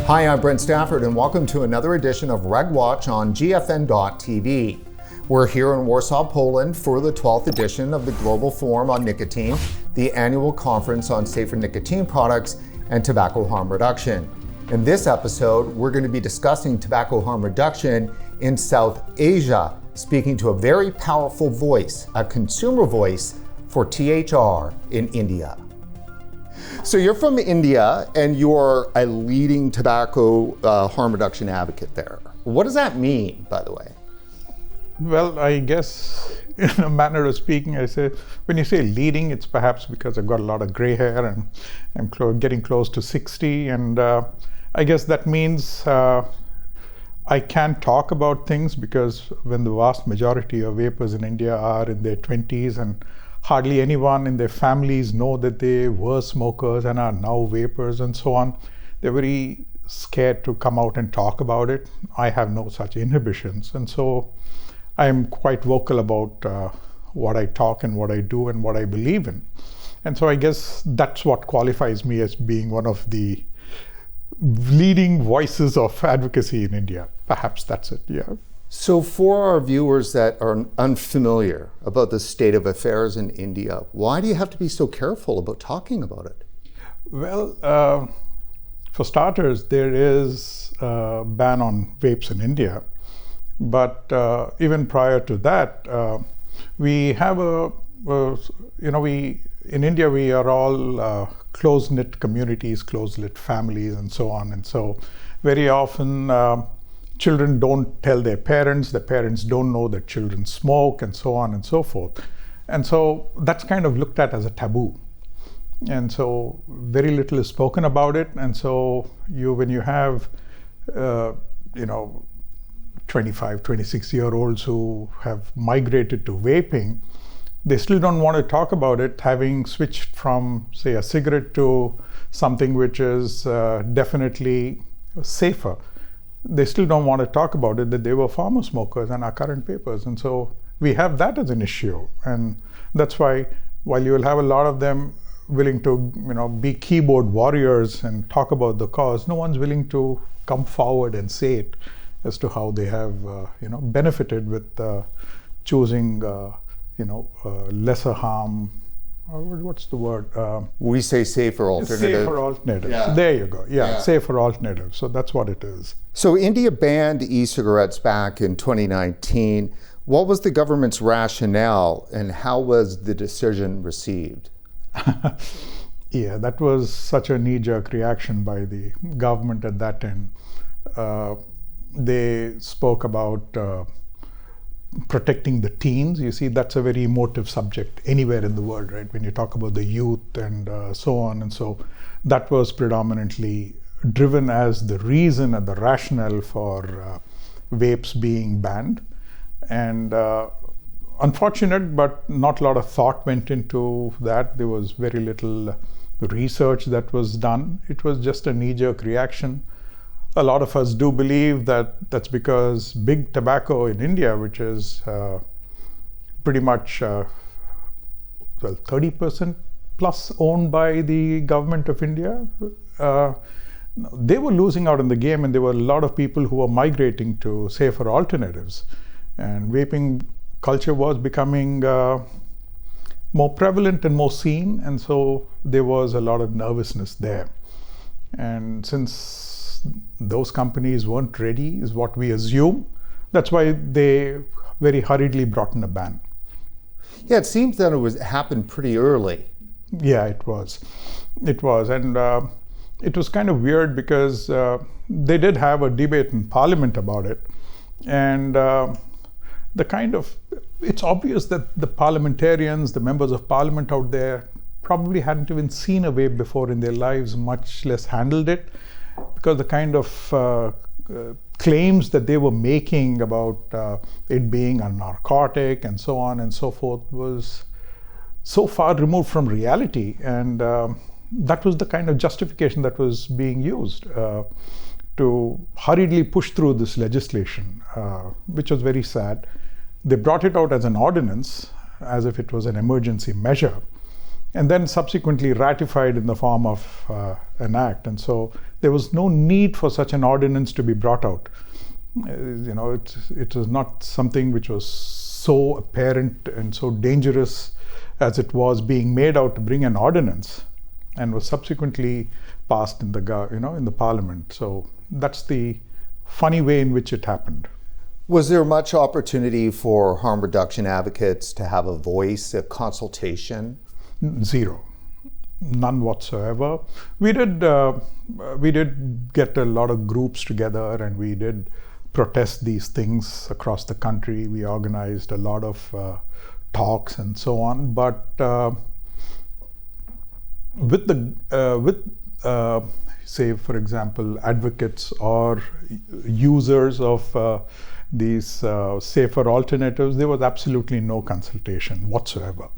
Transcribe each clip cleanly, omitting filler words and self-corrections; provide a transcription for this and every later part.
Hi, I'm Brent Stafford, and welcome to another edition of Reg Watch on GFN.TV. We're here in Warsaw, Poland for the 12th edition of the Global Forum on Nicotine, the annual conference on safer nicotine products and tobacco harm reduction. In this episode, we're going to be discussing tobacco harm reduction in South Asia, speaking to a very powerful voice, a consumer voice for THR in India. So you're from India and you're a leading tobacco harm reduction advocate there. What does that mean, by the way? Well, I guess in a manner of speaking, I say, when you say leading, it's perhaps because I've got a lot of gray hair and I'm getting close to 60. And I guess that means I can't talk about things because when the vast majority of vapers in India are in their 20s and hardly anyone in their families know that they were smokers and are now vapers and so on, they're very scared to come out and talk about it. I have no such inhibitions. And so I'm quite vocal about what I talk and what I do and what I believe in. And so I guess that's what qualifies me as being one of the leading voices of advocacy in India. Perhaps that's it, yeah. So for our viewers that are unfamiliar about the state of affairs in India, why do you have to be so careful about talking about it? Well, for starters, there is a ban on vapes in India. But even prior to that, we have in India, we are all close-knit communities, close-knit families, and so on. And so very often, children don't tell their parents don't know that children smoke, and so on and so forth. And so that's kind of looked at as a taboo. And so very little is spoken about it. And so when you have, 25, 26-year-olds who have migrated to vaping, they still don't want to talk about it, having switched from, say, a cigarette to something which is definitely safer. They still don't want to talk about it, that they were former smokers and are current vapers. And so we have that as an issue. And that's why, while you will have a lot of them willing to, be keyboard warriors and talk about the cause, no one's willing to come forward and say it as to how they have, benefited with choosing, lesser harm. What's the word? We say safer alternative. Safer alternatives. Yeah. There you go. Yeah, safer alternatives. So that's what it is. So India banned e-cigarettes back in 2019. What was the government's rationale and how was the decision received? Yeah, that was such a knee-jerk reaction by the government at that end. They spoke about protecting the teens. You see, that's a very emotive subject anywhere in the world, right? When you talk about the youth and so on. And so that was predominantly driven as the reason and the rationale for vapes being banned. And unfortunate, but not a lot of thought went into that. There was very little research that was done. It was just a knee-jerk reaction. A lot of us do believe that that's because big tobacco in India, which is pretty much 30% plus owned by the government of India, they were losing out in the game, and there were a lot of people who were migrating to safer alternatives. And vaping culture was becoming more prevalent and more seen, and so there was a lot of nervousness there. And since those companies weren't ready, is what we assume. That's why they very hurriedly brought in a ban. Yeah, it seems that it happened pretty early. Yeah, it was. And it was kind of weird because they did have a debate in Parliament about it. And it's obvious that the parliamentarians, the members of Parliament out there, probably hadn't even seen a vape before in their lives, much less handled it. Because the kind of claims that they were making about it being a narcotic and so on and so forth was so far removed from reality. And that was the kind of justification that was being used to hurriedly push through this legislation, which was very sad. They brought it out as an ordinance, as if it was an emergency measure. and then subsequently ratified in the form of an act. And so there was no need for such an ordinance to be brought out. It was not something which was so apparent and so dangerous as it was being made out to bring an ordinance, and was subsequently passed in the parliament. So that's the funny way in which it happened. Was there much opportunity for harm reduction advocates to have a voice, a consultation? Zero. None whatsoever. We did get a lot of groups together, and we did protest these things across the country. We organized a lot of talks and so on. But say, for example, advocates or users of these safer alternatives, there was absolutely no consultation whatsoever.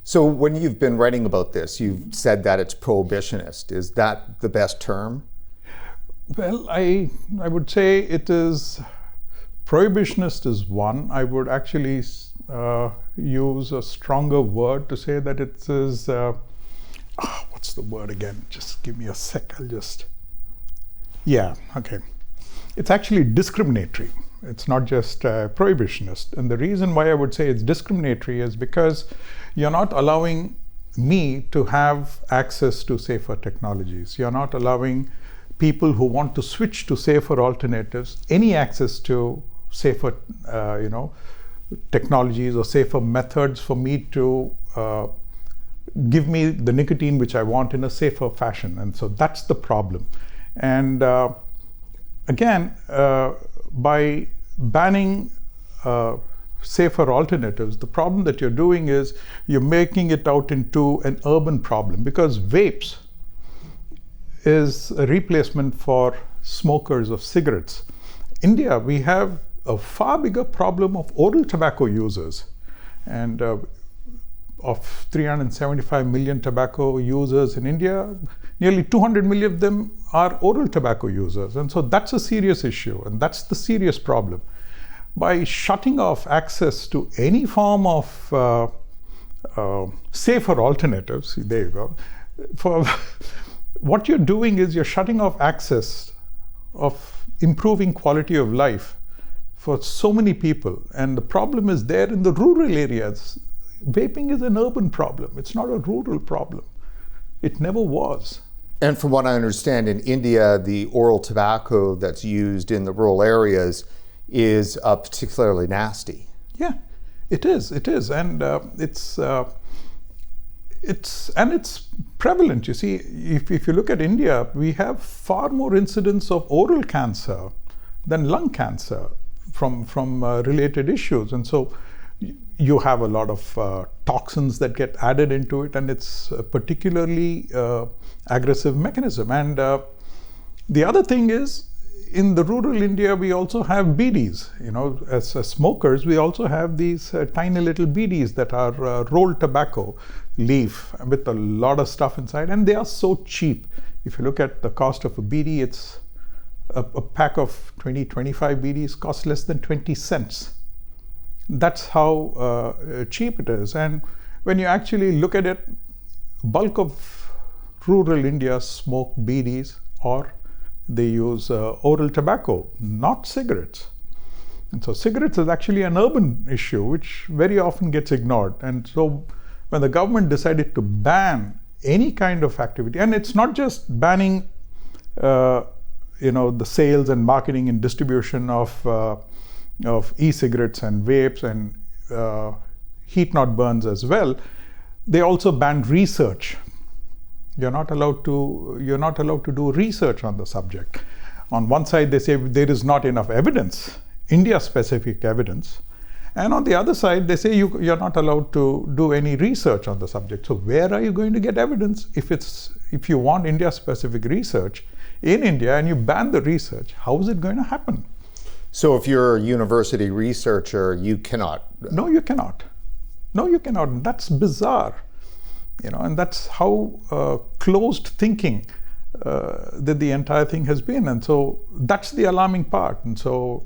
So when you've been writing about this, you've said that it's prohibitionist. Is that the best term? Well, I would say it is, prohibitionist is one. I would actually use a stronger word to say that it is, what's the word again? Just give me a sec, okay. It's actually discriminatory. It's not just prohibitionist. And the reason why I would say it's discriminatory is because you're not allowing me to have access to safer technologies. You're not allowing people who want to switch to safer alternatives any access to safer technologies or safer methods for me to give me the nicotine which I want in a safer fashion. And so that's the problem. And again, by banning safer alternatives, the problem that you're doing is you're making it out into an urban problem, because vapes is a replacement for smokers of cigarettes. India, we have a far bigger problem of oral tobacco users. And of 375 million tobacco users in India, nearly 200 million of them are oral tobacco users. And so that's a serious issue, and that's the serious problem. By shutting off access to any form of safer alternatives, there you go, what you're doing is you're shutting off access of improving quality of life for so many people. And the problem is there in the rural areas. Vaping is an urban problem. It's not a rural problem. It never was. And from what I understand, in India, the oral tobacco that's used in the rural areas is particularly nasty. Yeah, it is. And it's prevalent. You see, if you look at India, we have far more incidence of oral cancer than lung cancer from related issues. And so you have a lot of toxins that get added into it, and it's a particularly aggressive mechanism. And the other thing is, in the rural India, we also have BDs. As smokers, we also have these tiny little BDs that are rolled tobacco leaf with a lot of stuff inside, and they are so cheap. If you look at the cost of a BD, it's a pack of 25 BDs costs less than 20 cents. That's how cheap it is. And when you actually look at it, bulk of rural India smoke BDs, or they use oral tobacco, not cigarettes. And so cigarettes is actually an urban issue, which very often gets ignored. And so when the government decided to ban any kind of activity, and it's not just banning the sales and marketing and distribution of e-cigarettes and vapes and heat-not-burns as well, they also banned research. You're not allowed to do research on the subject. On one side, they say there is not enough evidence, India-specific evidence, and on the other side, they say you're not allowed to do any research on the subject. So where are you going to get evidence if you want India-specific research in India and you ban the research? How is it going to happen? So if you're a university researcher, you cannot. No, you cannot. And that's bizarre. And that's how closed thinking that the entire thing has been. And so that's the alarming part. And so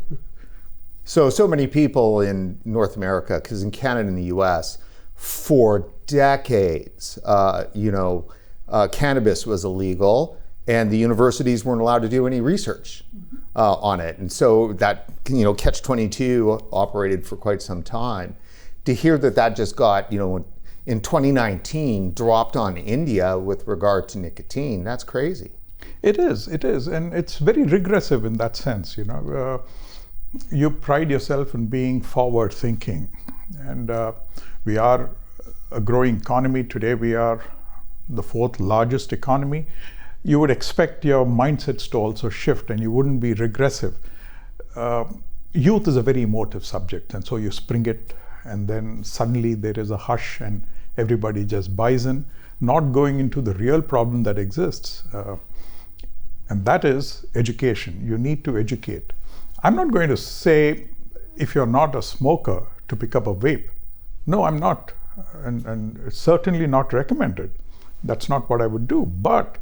many people in North America, because in Canada and the US, for decades, cannabis was illegal, and the universities weren't allowed to do any research on it. And so that, Catch-22 operated for quite some time. To hear that just got, in 2019, dropped on India with regard to nicotine, that's crazy. It is, and it's very regressive in that sense. You pride yourself in being forward-thinking, and we are a growing economy. Today we are the fourth largest economy. You would expect your mindsets to also shift, and you wouldn't be regressive. Youth is a very emotive subject, and so you spring it, and then suddenly there is a hush and everybody just buys in, not going into the real problem that exists. And that is education. You need to educate. I'm not going to say, if you're not a smoker, to pick up a vape. No, I'm not. And it's certainly not recommended. That's not what I would do. But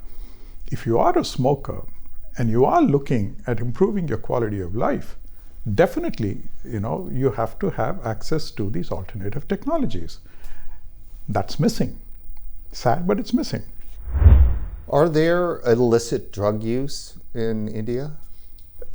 if you are a smoker and you are looking at improving your quality of life, definitely, you have to have access to these alternative technologies. That's missing. Sad, but it's missing. Are there illicit drug use in India?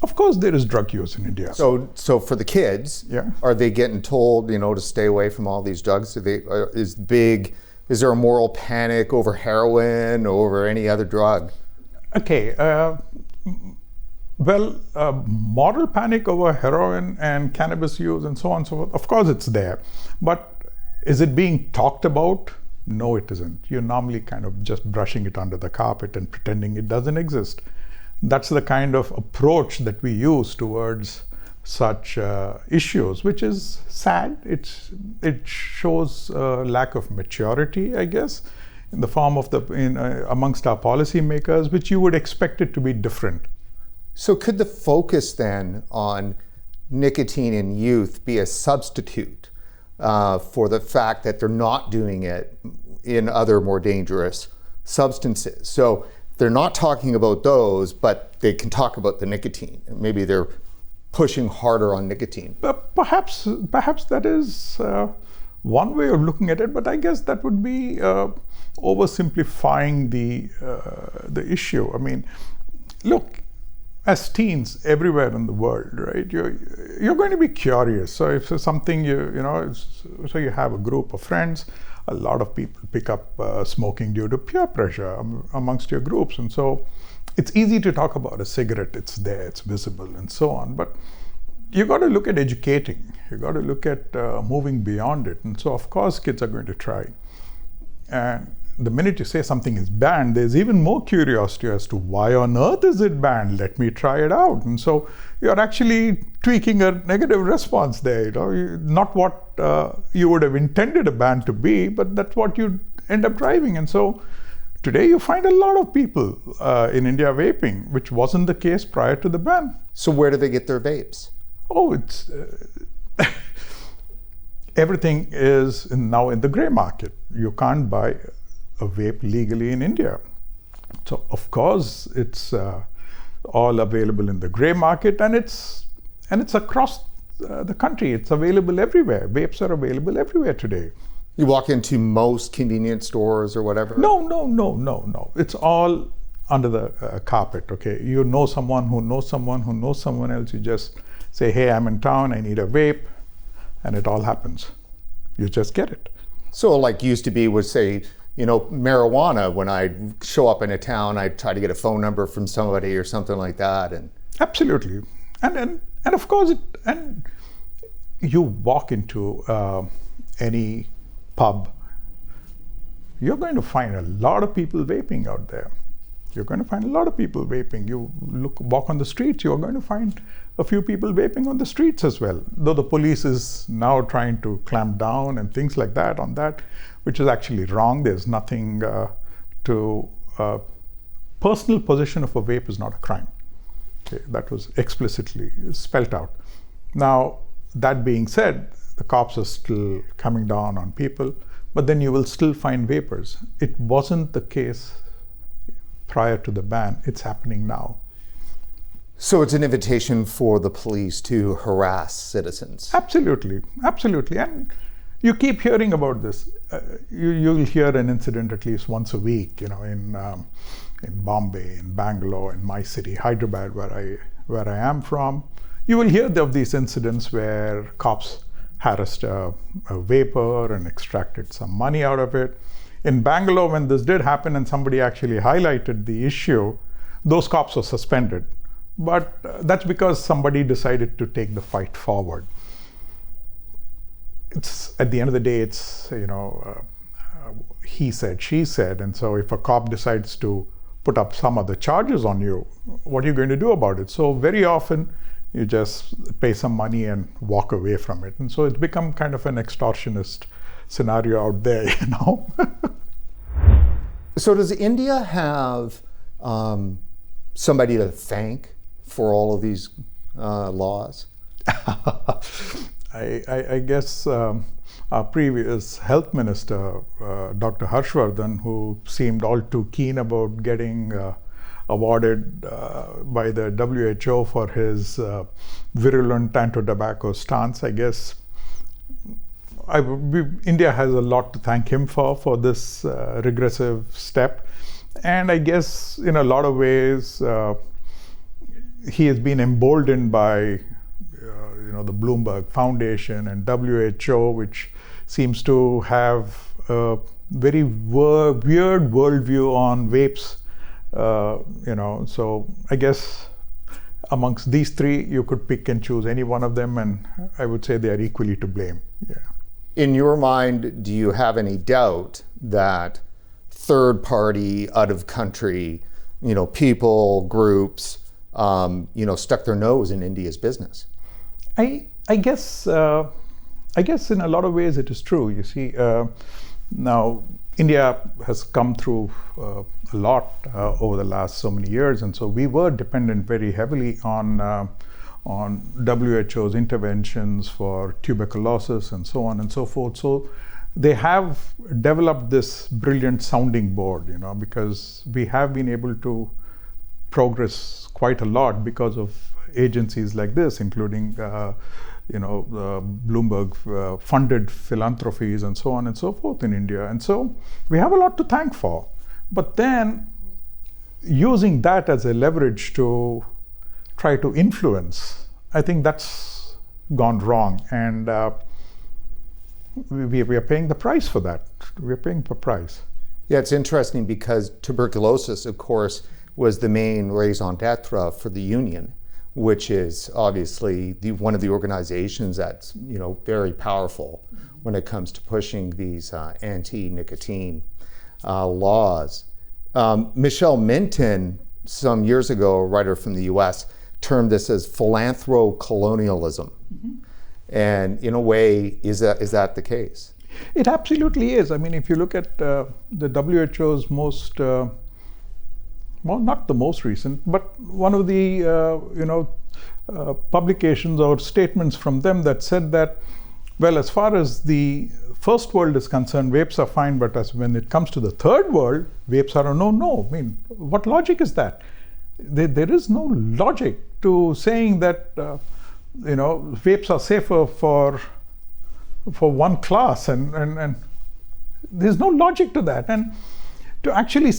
Of course there is drug use in India. So for the kids, are they getting told, to stay away from all these drugs? Is there a moral panic over heroin or over any other drug? Okay, moral panic over heroin and cannabis use and so on and so forth, of course it's there. But is it being talked about? No, it isn't. You're normally kind of just brushing it under the carpet and pretending it doesn't exist. That's the kind of approach that we use towards such issues, which is sad. It shows a lack of maturity, I guess, in the form of amongst our policymakers, which you would expect it to be different. So could the focus then on nicotine in youth be a substitute for the fact that they're not doing it in other more dangerous substances? So they're not talking about those, but they can talk about the nicotine. Maybe they're pushing harder on nicotine. Perhaps that is one way of looking at it, but I guess that would be oversimplifying the issue. I mean, look, as teens everywhere in the world, right? You're going to be curious. So if it's something so you have a group of friends, a lot of people pick up smoking due to peer pressure amongst your groups, and so it's easy to talk about a cigarette. It's there, it's visible, and so on. But you got to look at educating. You got to look at moving beyond it, and so of course kids are going to try. And the minute you say something is banned, there's even more curiosity as to why on earth is it banned? Let me try it out. And so you're actually tweaking a negative response there. Not what you would have intended a ban to be, but that's what you end up driving. And so today you find a lot of people in India vaping, which wasn't the case prior to the ban. So where do they get their vapes? Oh, it's everything is now in the gray market. You can't buy a vape legally in India. So of course it's all available in the gray market, and it's across the country. It's available everywhere. Vapes are available everywhere today. You walk into most convenience stores or whatever? No. It's all under the carpet, okay? You know someone who knows someone who knows someone else. You just say, hey, I'm in town, I need a vape, and it all happens. You just get it. So like used to be would say, marijuana, when I show up in a town, I try to get a phone number from somebody or something like that. And absolutely. And of course, and you walk into any pub, you're going to find a lot of people vaping out there. You're going to find a lot of people vaping. You walk on the streets, you're going to find a few people vaping on the streets as well. Though the police is now trying to clamp down and things like that on that, which is actually wrong. There's nothing personal possession of a vape is not a crime. Okay, that was explicitly spelled out. Now, that being said, the cops are still coming down on people, but then you will still find vapors. It wasn't the case prior to the ban. It's happening now. So it's an invitation for the police to harass citizens? Absolutely. And you keep hearing about this. You'll hear an incident at least once a week, in Bombay, in Bangalore, in my city, Hyderabad, where I am from. You will hear of these incidents where cops harassed a vapor and extracted some money out of it. In Bangalore, when this did happen and somebody actually highlighted the issue, those cops were suspended. But that's because somebody decided to take the fight forward. It's at the end of the day, it's he said, she said, and so if a cop decides to put up some other charges on you, what are you going to do about it? So very often you just pay some money and walk away from it, and so it's become kind of an extortionist scenario out there, So does India have somebody to thank for all of these laws? I guess our previous health minister, Dr. Harshvardhan, who seemed all too keen about getting awarded by the WHO for his virulent anti-tobacco stance, I guess India has a lot to thank him for this regressive step. And I guess in a lot of ways, he has been emboldened by the Bloomberg Foundation and WHO, which seems to have a very weird worldview on vapes. So I guess amongst these three, you could pick and choose any one of them, and I would say they are equally to blame. Yeah. In your mind, do you have any doubt that third party, out of country, people, groups, stuck their nose in India's business? I guess in a lot of ways it is true. You see, now India has come through a lot over the last so many years, and so we were dependent very heavily on WHO's interventions for tuberculosis and so on and so forth. So they have developed this brilliant sounding board, because we have been able to progress quite a lot because of agencies like this, including Bloomberg funded philanthropies and so on and so forth in India. And so we have a lot to thank for. But then using that as a leverage to try to influence, I think that's gone wrong. And we are paying the price for that. We are paying the price. Yeah, it's interesting because tuberculosis, of course, was the main raison d'etre for the union, which is obviously one of the organizations that's very powerful when it comes to pushing these anti-nicotine laws. Michelle Minton, some years ago, a writer from the US, termed this as philanthro-colonialism. Mm-hmm. And in a way, is that the case? It absolutely is. I mean, if you look at the WHO's most not the most recent, but one of the publications or statements from them that said that, well, as far as the first world is concerned, vapes are fine, but when it comes to the third world, vapes are a no. I mean, what logic is that? There is no logic to saying that vapes are safer for one class, and there's no logic to that. And to actually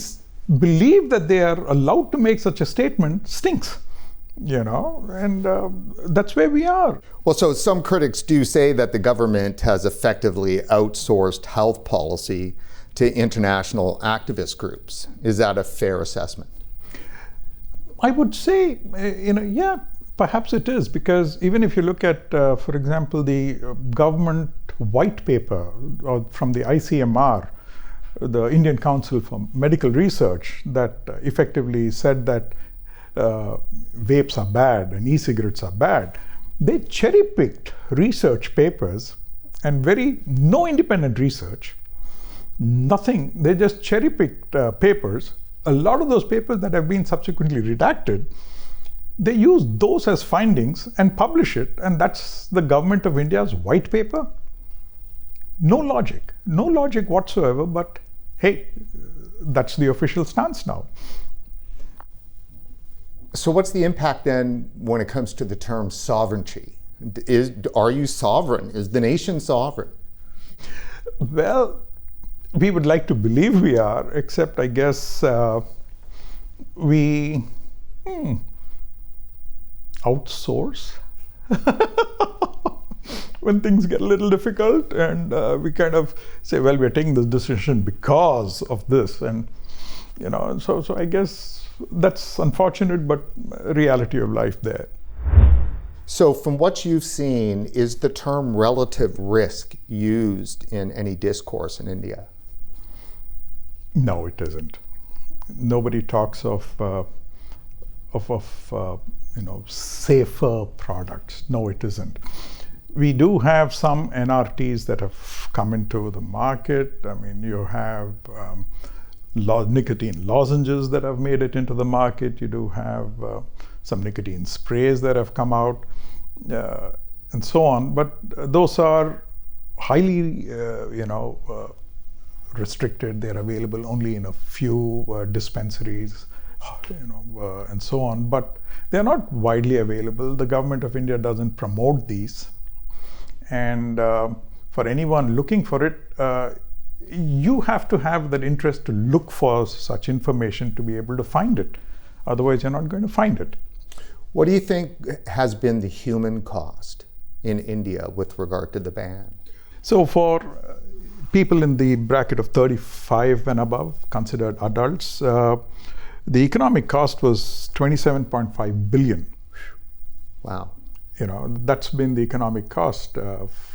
believe that they are allowed to make such a statement stinks, and that's where we are. Well, so some critics do say that the government has effectively outsourced health policy to international activist groups. Is that a fair assessment? I would say, yeah, perhaps it is, because even if you look at, for example, the government white paper from the ICMR, the Indian Council for Medical Research, that effectively said that vapes are bad and e-cigarettes are bad, they cherry-picked research papers and no independent research, nothing. They just cherry-picked papers. A lot of those papers that have been subsequently redacted, they use those as findings and publish it, and that's the government of India's white paper. No logic whatsoever, but hey, that's the official stance now. So what's the impact then when it comes to the term sovereignty? Are you sovereign? Is the nation sovereign? Well, we would like to believe we are, except I guess we outsource when things get a little difficult, and we kind of say, well, we're taking this decision because of this, and so I guess that's unfortunate, but reality of life there. So from what you've seen, is the term relative risk used in any discourse in India? No, it isn't. Nobody talks of safer products. No, it isn't. We do have some NRTs that have come into the market. I mean, you have nicotine lozenges that have made it into the market. You do have some nicotine sprays that have come out, and so on. But those are highly, restricted. They're available only in a few dispensaries, and so on. But they're not widely available. The government of India doesn't promote these. And for anyone looking for it, you have to have that interest to look for such information to be able to find it. Otherwise, you're not going to find it. What do you think has been the human cost in India with regard to the ban? So for people in the bracket of 35 and above, considered adults, the economic cost was 27.5 billion. Wow. That's been the economic cost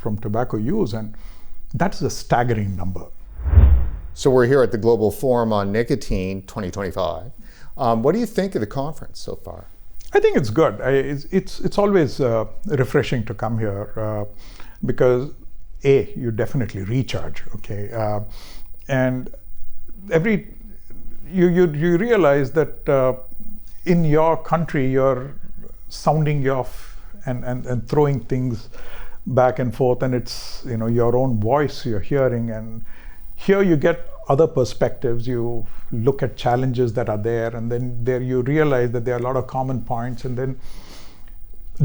from tobacco use, and that's a staggering number. So we're here at the Global Forum on Nicotine 2025. What do you think of the conference so far? I think it's good. It's always refreshing to come here because you definitely recharge, okay, and you realize that in your country you're sounding off and throwing things back and forth, and it's your own voice you're hearing, and here you get other perspectives. You look at challenges that are there, and then there you realize that there are a lot of common points, and then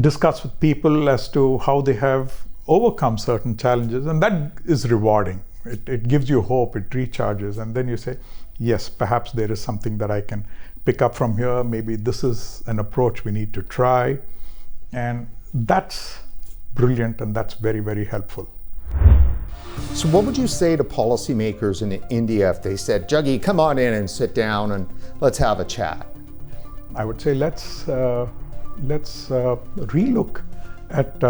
discuss with people as to how they have overcome certain challenges, and that is rewarding. It gives you hope, it recharges, and then you say, yes, perhaps there is something that I can pick up from here. Maybe this is an approach we need to try, and that's brilliant, and that's very, very helpful. So what would you say to policymakers in India if they said, Juggy, come on in and sit down and let's have a chat? I would say let's relook at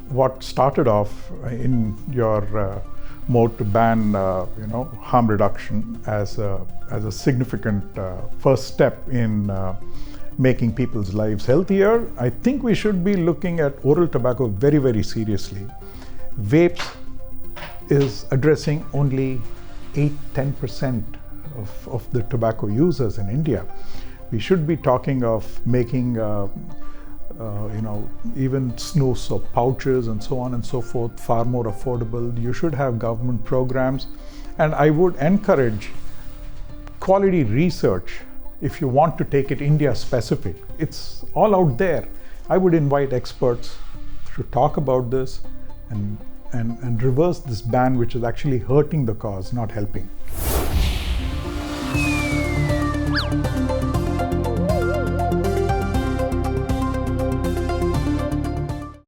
what started off in your mode to ban harm reduction as a significant first step in making people's lives healthier. I think we should be looking at oral tobacco very, very seriously. Vapes is addressing only 8-10% of the tobacco users in India. We should be talking of making even snus or pouches and so on and so forth far more affordable. You should have government programs, and I would encourage quality research. If you want to take it India specific, it's all out there. I would invite experts to talk about this and reverse this ban, which is actually hurting the cause, not helping.